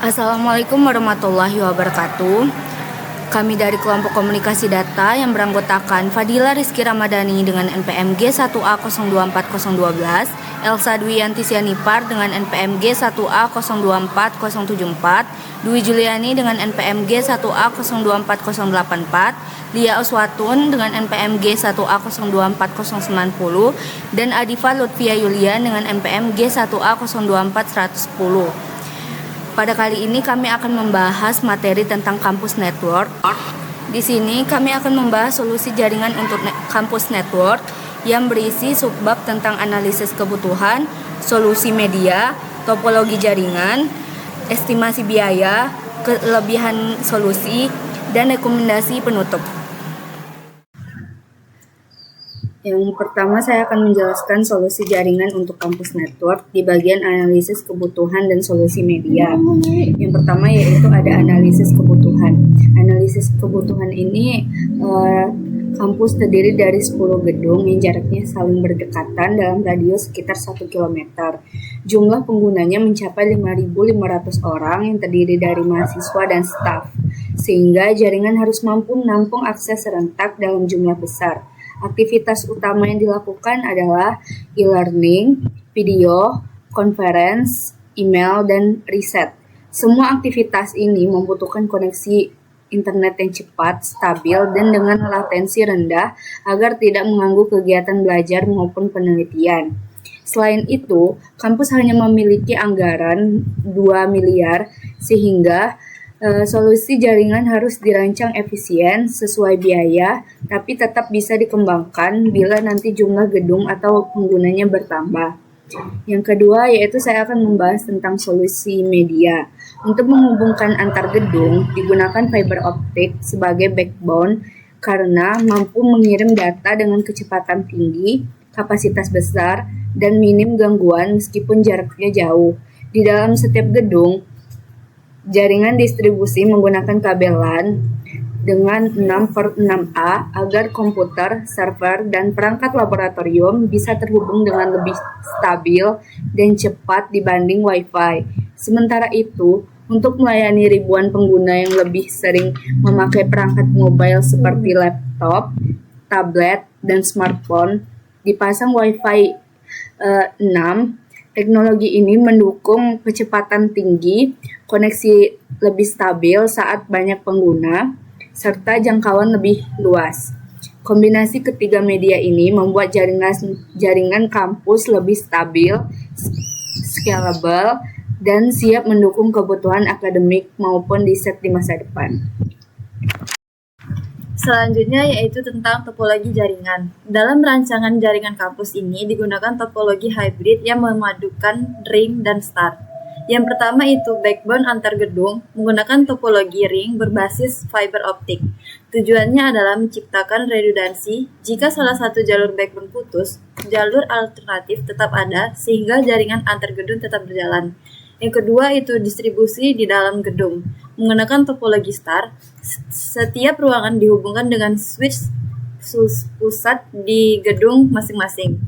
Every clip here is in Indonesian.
Assalamualaikum warahmatullahi wabarakatuh. Kami dari kelompok komunikasi data yang beranggotakan Fadila Rizky Ramadhani dengan NPM G1A024012, Elsa Dwiyanti Sianipar dengan NPM G1A024074, Dwi Juliani dengan NPM G1A024084, Lia Uswatun dengan NPM G1A024090, dan Adifa Lutfia Yulian dengan NPM G1A024110. Pada kali ini kami akan membahas materi tentang kampus network. Di sini kami akan membahas solusi jaringan untuk kampus network yang berisi subbab tentang analisis kebutuhan, solusi media, topologi jaringan, estimasi biaya, kelebihan solusi, dan rekomendasi penutup. Yang pertama, saya akan menjelaskan solusi jaringan untuk kampus network di bagian analisis kebutuhan dan solusi media. Yang pertama yaitu ada analisis kebutuhan. Analisis kebutuhan ini kampus terdiri dari 10 gedung yang jaraknya saling berdekatan dalam radius sekitar 1 km. Jumlah penggunanya mencapai 5.500 orang yang terdiri dari mahasiswa dan staf, sehingga jaringan harus mampu menampung akses serentak dalam jumlah besar. Aktivitas utama yang dilakukan adalah e-learning, video, conference, email, dan riset. Semua aktivitas ini membutuhkan koneksi internet yang cepat, stabil, dan dengan latensi rendah agar tidak mengganggu kegiatan belajar maupun penelitian. Selain itu, kampus hanya memiliki anggaran 2 miliar sehingga solusi jaringan harus dirancang efisien, sesuai biaya, tapi tetap bisa dikembangkan bila nanti jumlah gedung atau penggunanya bertambah. Yang kedua yaitu saya akan membahas tentang solusi media. Untuk menghubungkan antar gedung, digunakan fiber optik sebagai backbone karena mampu mengirim data dengan kecepatan tinggi, kapasitas besar, dan minim gangguan meskipun jaraknya jauh. Di dalam setiap gedung, jaringan distribusi menggunakan kabel LAN dengan 6/6A agar komputer, server, dan perangkat laboratorium bisa terhubung dengan lebih stabil dan cepat dibanding Wi-Fi. Sementara itu, untuk melayani ribuan pengguna yang lebih sering memakai perangkat mobile seperti laptop, tablet, dan smartphone, dipasang Wi-Fi 6. Teknologi ini mendukung kecepatan tinggi, koneksi lebih stabil saat banyak pengguna, serta jangkauan lebih luas. Kombinasi ketiga media ini membuat jaringan kampus lebih stabil, scalable, dan siap mendukung kebutuhan akademik maupun riset di masa depan. Selanjutnya yaitu tentang topologi jaringan. Dalam rancangan jaringan kampus ini digunakan topologi hybrid yang memadukan ring dan star. Yang pertama itu backbone antar gedung menggunakan topologi ring berbasis fiber optik. Tujuannya adalah menciptakan redundansi. Jika salah satu jalur backbone putus, jalur alternatif tetap ada sehingga jaringan antar gedung tetap berjalan. Yang kedua itu distribusi di dalam gedung. Menggunakan topologi star, setiap ruangan dihubungkan dengan switch pusat di gedung masing-masing.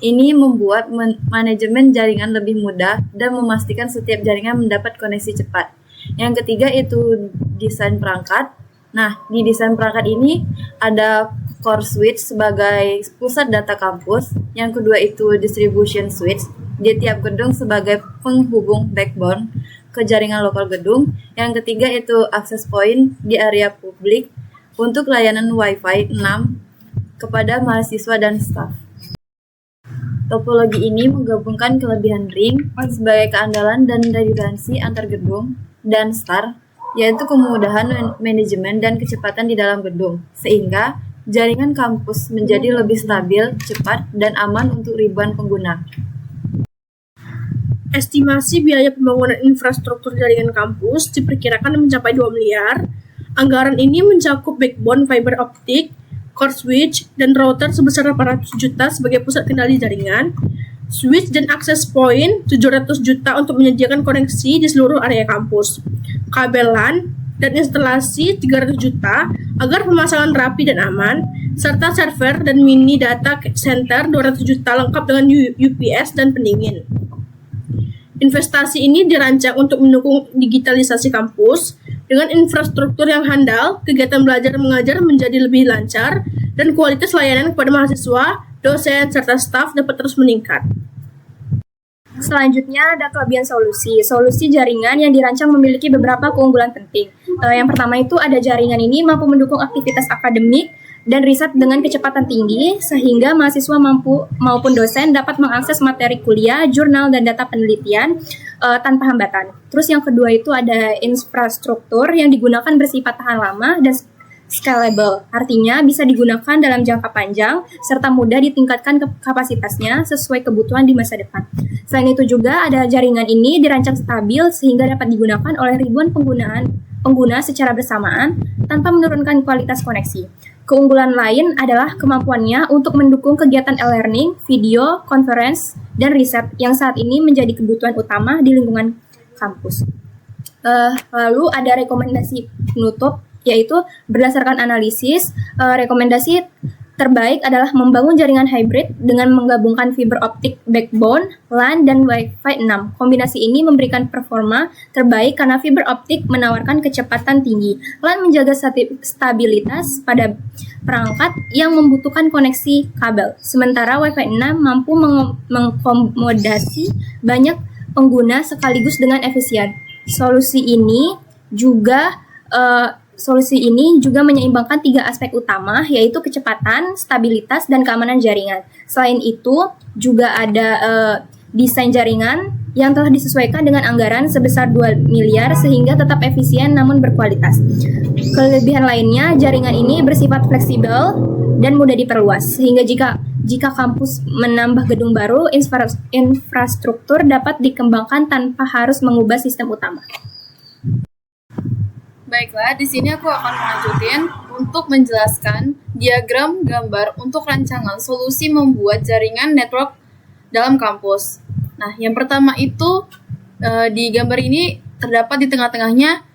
Ini membuat manajemen jaringan lebih mudah dan memastikan setiap jaringan mendapat koneksi cepat. Yang ketiga itu desain perangkat. Nah, di desain perangkat ini ada core switch sebagai pusat data kampus. Yang kedua itu distribution switch di tiap gedung sebagai penghubung backbone ke jaringan lokal gedung. Yang ketiga itu access point di area publik untuk layanan Wi-Fi 6 kepada mahasiswa dan staf. Topologi ini menggabungkan kelebihan ring sebagai keandalan dan redundansi antar gedung dan star, yaitu kemudahan manajemen dan kecepatan di dalam gedung, sehingga jaringan kampus menjadi lebih stabil, cepat, dan aman untuk ribuan pengguna. Estimasi biaya pembangunan infrastruktur jaringan kampus diperkirakan mencapai 2 miliar. Anggaran ini mencakup backbone fiber optik, core switch, dan router sebesar 800 juta sebagai pusat kendali jaringan, switch dan access point 700 juta untuk menyediakan koneksi di seluruh area kampus, kabel LAN, dan instalasi 300 juta agar pemasangan rapi dan aman, serta server dan mini data center 200 juta lengkap dengan UPS dan pendingin. Investasi ini dirancang untuk mendukung digitalisasi kampus. Dengan infrastruktur yang handal, kegiatan belajar mengajar menjadi lebih lancar, dan kualitas layanan kepada mahasiswa, dosen, serta staf dapat terus meningkat. Selanjutnya ada kelebihan solusi. Solusi jaringan yang dirancang memiliki beberapa keunggulan penting. Yang pertama itu ada jaringan ini mampu mendukung aktivitas akademik dan riset dengan kecepatan tinggi sehingga mahasiswa maupun dosen dapat mengakses materi kuliah, jurnal, dan data penelitian tanpa hambatan. Terus yang kedua itu ada infrastruktur yang digunakan bersifat tahan lama dan scalable, artinya bisa digunakan dalam jangka panjang serta mudah ditingkatkan kapasitasnya sesuai kebutuhan di masa depan. Selain itu juga ada jaringan ini dirancang stabil sehingga dapat digunakan oleh ribuan pengguna secara bersamaan tanpa menurunkan kualitas koneksi. Keunggulan lain adalah kemampuannya untuk mendukung kegiatan e-learning, video, conference, dan riset yang saat ini menjadi kebutuhan utama di lingkungan kampus. Lalu ada rekomendasi penutup, yaitu berdasarkan analisis, rekomendasi terbaik adalah membangun jaringan hybrid dengan menggabungkan fiber optik backbone, LAN, dan Wi-Fi 6. Kombinasi ini memberikan performa terbaik karena fiber optik menawarkan kecepatan tinggi. LAN menjaga stabilitas pada perangkat yang membutuhkan koneksi kabel. Sementara Wi-Fi 6 mampu mengakomodasi banyak pengguna sekaligus dengan efisien. Solusi ini juga menyeimbangkan 3 aspek utama, yaitu kecepatan, stabilitas, dan keamanan jaringan. Selain itu, juga ada desain jaringan yang telah disesuaikan dengan anggaran sebesar 2 miliar sehingga tetap efisien namun berkualitas. Kelebihan lainnya, jaringan ini bersifat fleksibel dan mudah diperluas, sehingga jika kampus menambah gedung baru, infrastruktur dapat dikembangkan tanpa harus mengubah sistem utama. Baiklah, di sini aku akan melanjutin untuk menjelaskan diagram gambar untuk rancangan solusi membuat jaringan network dalam kampus. Nah, yang pertama itu di gambar ini terdapat di tengah-tengahnya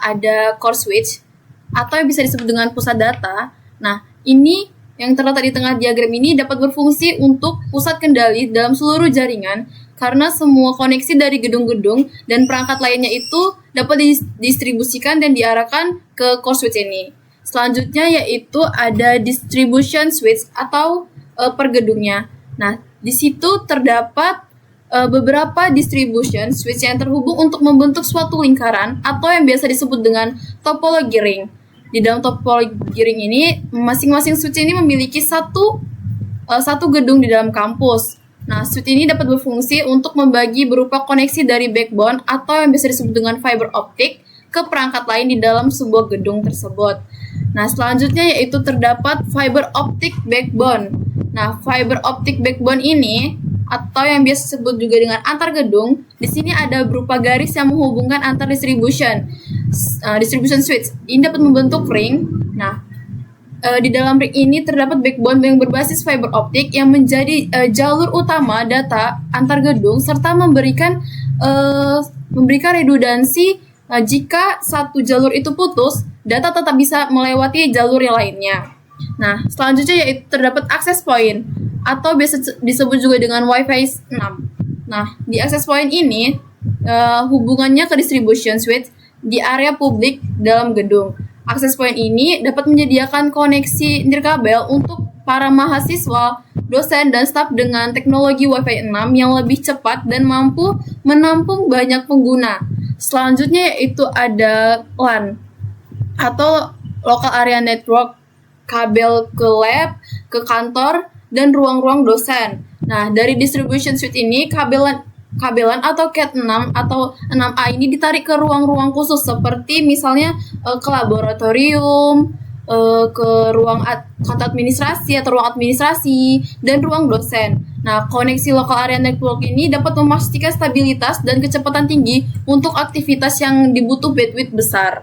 ada core switch atau yang bisa disebut dengan pusat data. Nah, ini yang terletak di tengah diagram ini dapat berfungsi untuk pusat kendali dalam seluruh jaringan karena semua koneksi dari gedung-gedung dan perangkat lainnya itu dapat didistribusikan dan diarahkan ke core switch ini. Selanjutnya yaitu ada distribution switch atau per gedungnya. Nah, di situ terdapat beberapa distribution switch yang terhubung untuk membentuk suatu lingkaran atau yang biasa disebut dengan topologi ring. Di dalam topologi ring ini, masing-masing switch ini memiliki satu gedung di dalam kampus. Nah, switch ini dapat berfungsi untuk membagi berupa koneksi dari backbone atau yang bisa disebut dengan fiber optik ke perangkat lain di dalam sebuah gedung tersebut. Nah, selanjutnya yaitu terdapat fiber optic backbone. Nah, fiber optic backbone ini atau yang biasa disebut juga dengan antar gedung, di sini ada berupa garis yang menghubungkan antar distribution switch. Ini dapat membentuk ring. Nah, di dalam ring ini terdapat backbone yang berbasis fiber optik yang menjadi jalur utama data antar gedung serta memberikan redundansi jika satu jalur itu putus, data tetap bisa melewati jalur yang lainnya. Nah, selanjutnya yaitu terdapat access point atau biasa disebut juga dengan Wi-Fi 6. Nah, di access point ini hubungannya ke distribution switch di area publik dalam gedung. Access point ini dapat menyediakan koneksi nirkabel untuk para mahasiswa, dosen, dan staf dengan teknologi Wi-Fi 6 yang lebih cepat dan mampu menampung banyak pengguna. Selanjutnya yaitu ada LAN atau Local Area Network, kabel ke lab, ke kantor, dan ruang-ruang dosen. Nah, dari distribution switch ini, kabelan atau CAT 6 atau 6A ini ditarik ke ruang-ruang khusus seperti misalnya ke laboratorium, ke ruang kantor administrasi atau ruang administrasi, dan ruang dosen. Nah, koneksi local area network ini dapat memastikan stabilitas dan kecepatan tinggi untuk aktivitas yang dibutuh bandwidth besar.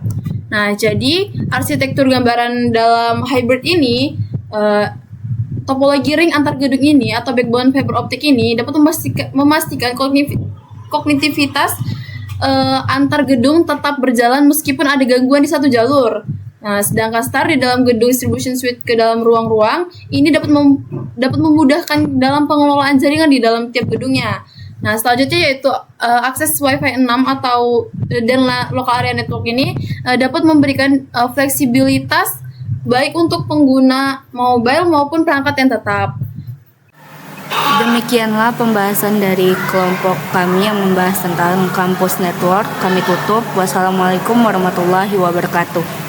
Nah, jadi arsitektur gambaran dalam hybrid ini topologi ring antar gedung ini atau backbone fiber optik ini dapat memastikan kognitivitas antar gedung tetap berjalan meskipun ada gangguan di satu jalur. Nah, sedangkan star di dalam gedung distribution switch ke dalam ruang-ruang ini dapat memudahkan dalam pengelolaan jaringan di dalam tiap gedungnya. Nah, selanjutnya yaitu akses Wi-Fi 6 atau local area network ini dapat memberikan fleksibilitas baik untuk pengguna mobile maupun perangkat yang tetap. Demikianlah pembahasan dari kelompok kami yang membahas tentang kampus network. Kami tutup. Wassalamualaikum warahmatullahi wabarakatuh.